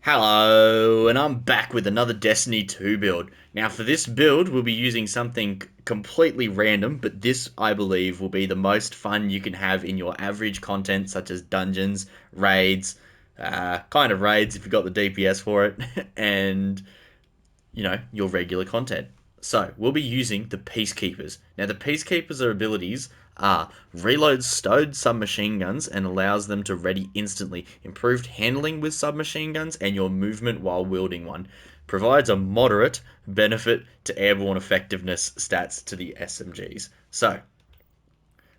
Hello, and I'm back with another Destiny 2 build. Now, for this build, we'll be using something completely random, but this, I believe, will be the most fun you can have in your average content, such as dungeons, raids, kind of raids if you've got the DPS for it, and your regular content. So we'll be using the Peacekeepers. Now the Peacekeepers' abilities are reloads stowed submachine guns and allows them to ready instantly. Improved handling with submachine guns and your movement while wielding one. Provides a moderate benefit to airborne effectiveness stats to the SMGs. So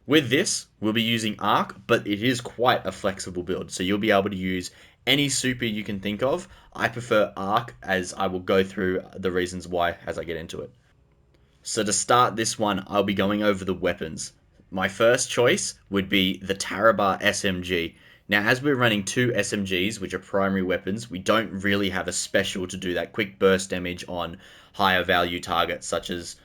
with this, we'll be using Arc, but it is quite a flexible build. So you'll be able to use any super you can think of. I prefer Arc, as I will go through the reasons why as I get into it. So to start this one, I'll be going over the weapons. My first choice would be the Tarabar SMG. Now, as we're running two SMGs, which are primary weapons, we don't really have a special to do that quick burst damage on higher value targets such as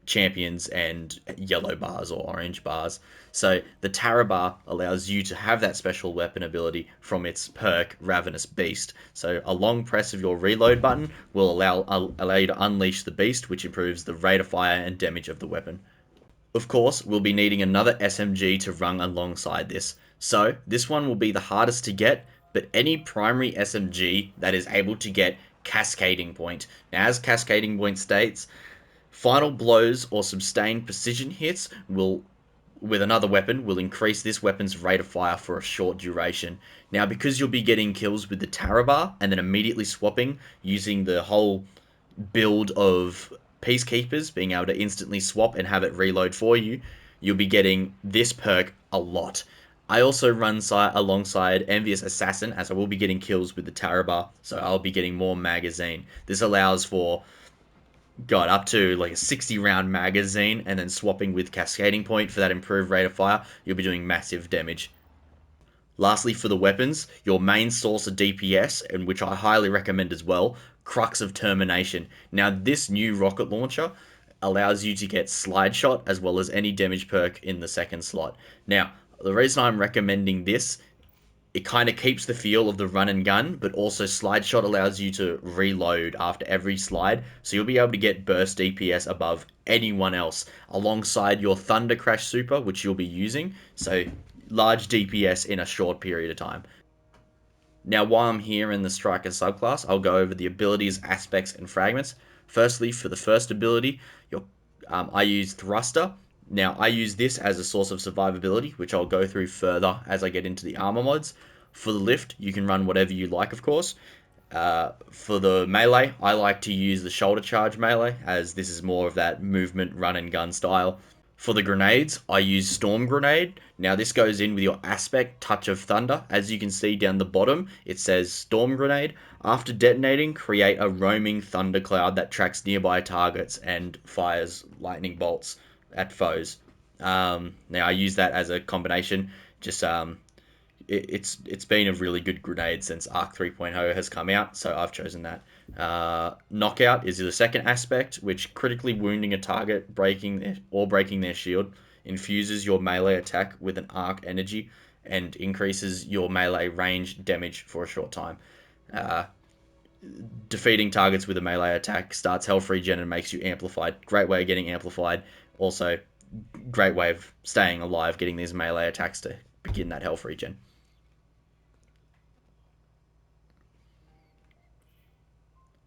champions and yellow bars or orange bars. So the Tarabar allows you to have that special weapon ability from its perk Ravenous Beast. So a long press of your reload button will allow you to unleash the beast, which improves the rate of fire and damage of the weapon. Of course, we'll be needing another SMG to run alongside this. So this one will be the hardest to get, but any primary SMG that is able to get Cascading Point. Now, as Cascading Point states, final blows or sustained precision hits will with another weapon will increase this weapon's rate of fire for a short duration. Now, because you'll be getting kills with the Tarabar and then immediately swapping using the whole build of Peacekeepers, being able to instantly swap and have it reload for you, you'll be getting this perk a lot. I also run alongside Envious Assassin, as I will be getting kills with the Tarabar, so I'll be getting more magazine. This allows for got up to like a 60 round magazine and then swapping with Cascading Point for that improved rate of fire, you'll be doing massive damage. Lastly, for the weapons, your main source of DPS, and which I highly recommend as well, Crux of Termination. Now, this new rocket launcher allows you to get slide shot as well as any damage perk in the second slot. Now, the reason I'm recommending this, it kind of keeps the feel of the run and gun, but also slide shot allows you to reload after every slide, so you'll be able to get burst DPS above anyone else alongside your Thunder Crash super, which you'll be using. So large DPS in a short period of time. Now, while I'm here in the Striker subclass, I'll go over the abilities, aspects, and fragments. Firstly, for the first ability, I use Thruster. Now, I use this as a source of survivability, which I'll go through further as I get into the armor mods. For the lift, you can run whatever you like, of course. For the melee, I like to use the shoulder charge melee, as this is more of that movement, run and gun style. For the grenades, I use Storm Grenade. Now, this goes in with your aspect, Touch of Thunder. As you can see down the bottom, it says Storm Grenade. After detonating, create a roaming thundercloud that tracks nearby targets and fires lightning bolts at foes. Now, I use that as a combination. Just it's been a really good grenade since Arc 3.0 has come out, so I've chosen that. Knockout is the second aspect, which critically wounding a target, breaking their shield, infuses your melee attack with an arc energy and increases your melee range damage for a short time. Uh, Defeating targets with a melee attack starts health regen and makes you amplified. Great way of getting amplified. Also, great way of staying alive, getting these melee attacks to begin that health regen.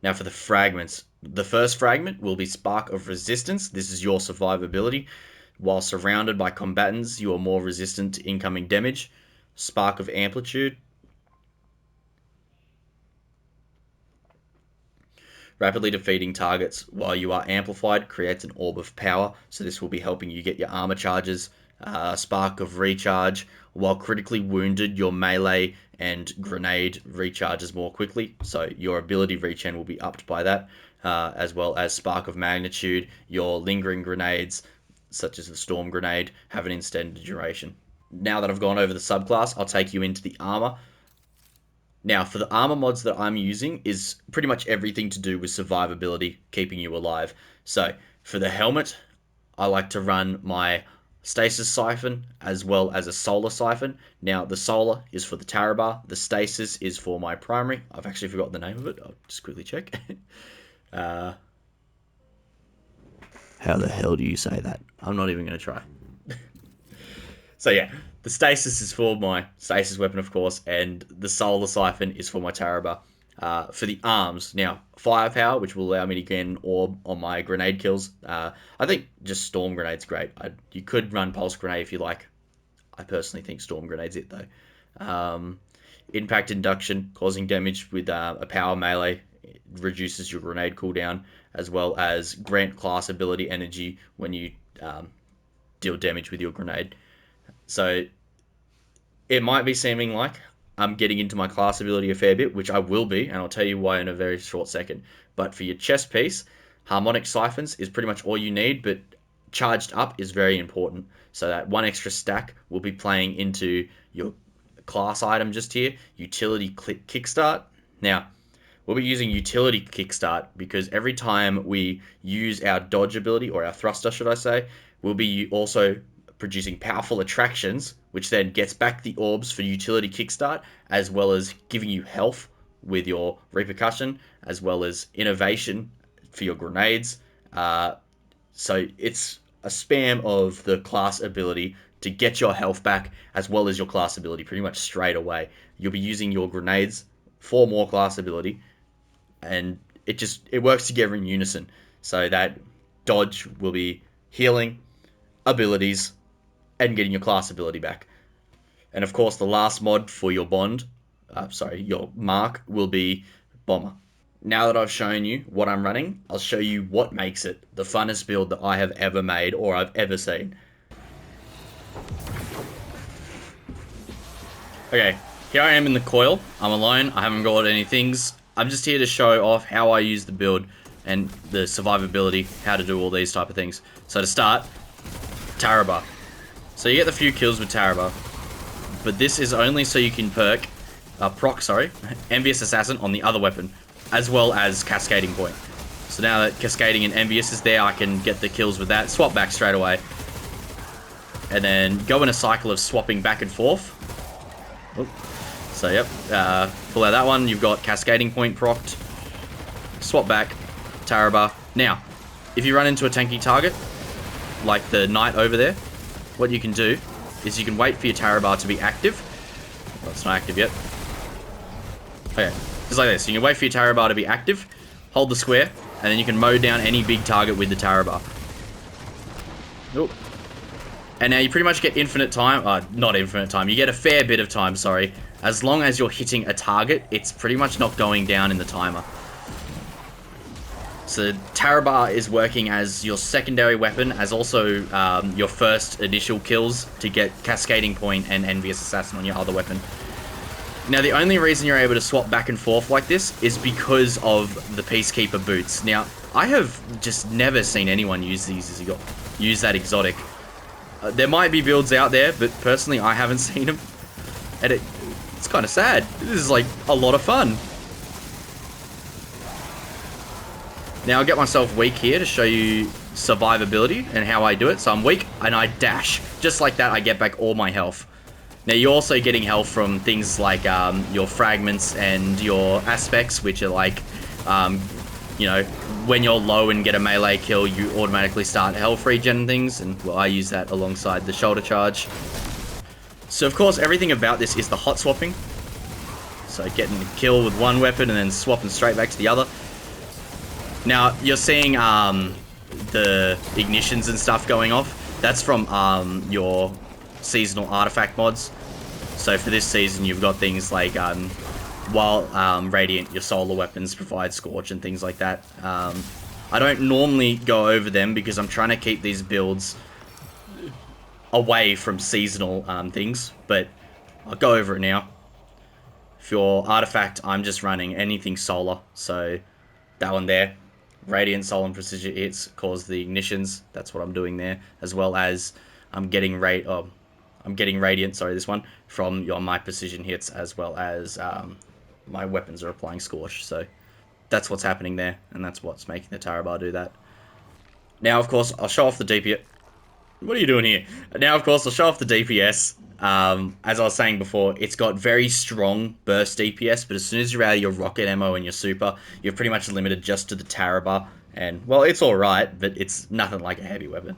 Now for the fragments. The first fragment will be Spark of Resistance. This is your survivability. While surrounded by combatants, you are more resistant to incoming damage. Spark of Amplitude. Rapidly defeating targets while you are amplified creates an orb of power, so this will be helping you get your armor charges. Spark of Recharge. While critically wounded, your melee and grenade recharges more quickly, so your ability regen will be upped by that, as well as Spark of Magnitude. Your lingering grenades, such as the Storm Grenade, have an extended duration. Now that I've gone over the subclass, I'll take you into the armor. Now, for the armor mods that I'm using is pretty much everything to do with survivability, keeping you alive. So, for the helmet, I like to run my stasis siphon, as well as a solar siphon. Now, the solar is for the Tarabar. The stasis is for my primary. I've actually forgotten the name of it. I'll just quickly check. uh, how the hell do you say that? I'm not even going to try. So yeah, the stasis is for my stasis weapon, of course, and the solar siphon is for my Tarabar. For the arms, now firepower, which will allow me to gain an orb on my grenade kills. I think just storm grenade's great. You could run pulse grenade if you like. I personally think storm grenade's it though. Impact induction, causing damage with a power melee, it reduces your grenade cooldown, as well as grant class ability energy when you deal damage with your grenade. So it might be seeming like I'm getting into my class ability a fair bit, which I will be, and I'll tell you why in a very short second. But for your chest piece, harmonic siphons is pretty much all you need, but charged up is very important. So that one extra stack will be playing into your class item just here, utility kickstart. Now, we'll be using utility kickstart because every time we use our dodge ability, or our thruster, should I say, we'll be also producing powerful attractions, which then gets back the orbs for utility kickstart, as well as giving you health with your repercussion, as well as innovation for your grenades. So it's a spam of the class ability to get your health back, as well as your class ability pretty much straight away. You'll be using your grenades for more class ability, and it works together in unison. So that dodge will be healing, abilities, and getting your class ability back. And of course, the last mod for your your mark will be Bomber. Now that I've shown you what I'm running, I'll show you what makes it the funnest build that I have ever made or I've ever seen. Okay, here I am in the coil. I'm alone. I haven't got any things. I'm just here to show off how I use the build and the survivability, how to do all these type of things. So to start, Tarabar. So you get the few kills with Tarabar, but this is only so you can proc, Envious Assassin on the other weapon, as well as Cascading Point. So now that Cascading and Envious is there, I can get the kills with that, swap back straight away, and then go in a cycle of swapping back and forth. Oop. So yep, pull out that one, you've got Cascading Point procced, swap back, Tarabar. Now, if you run into a tanky target, like the knight over there, what you can do is you can wait for your Tarabar to be active. Well, it's not active yet. Okay, just like this. You can wait for your Tarabar to be active, hold the square, and then you can mow down any big target with the Tarabar. Oop. And now you pretty much get infinite time. Not infinite time. You get a fair bit of time, sorry. As long as you're hitting a target, it's pretty much not going down in the timer. So Tarabar is working as your secondary weapon, as also your first initial kills to get Cascading Point and Envious Assassin on your other weapon. Now the only reason you're able to swap back and forth like this is because of the Peacekeeper boots. Now, I have just never seen anyone use these use that exotic. There might be builds out there, but personally I haven't seen them. And it's kind of sad. This is like a lot of fun. Now I'll get myself weak here to show you survivability and how I do it. So I'm weak and I dash. Just like that, I get back all my health. Now you're also getting health from things like your fragments and your aspects, which are like, you know, when you're low and get a melee kill, you automatically start health regen and things. And well, I use that alongside the shoulder charge. So of course, everything about this is the hot swapping. So getting the kill with one weapon and then swapping straight back to the other. Now, you're seeing the ignitions and stuff going off. That's from your seasonal artifact mods. So for this season, you've got things like, while Radiant, your solar weapons provide Scorch and things like that. I don't normally go over them because I'm trying to keep these builds away from seasonal things, but I'll go over it now. For your artifact, I'm just running anything solar, so that one there. Radiant, Soul, and Precision hits cause the ignitions. That's what I'm doing there, as well as I'm getting Radiant. Sorry, this one from my Precision hits, as well as my weapons are applying Scorch. So that's what's happening there, and that's what's making the Tarabar do that. Now, of course, I'll show off the DP. What are you doing here? Now, of course, I'll show off the DPS. As I was saying before, it's got very strong burst DPS, but as soon as you're out of your rocket ammo and your super, you're pretty much limited just to the Tarabar. And, well, it's alright, but it's nothing like a heavy weapon.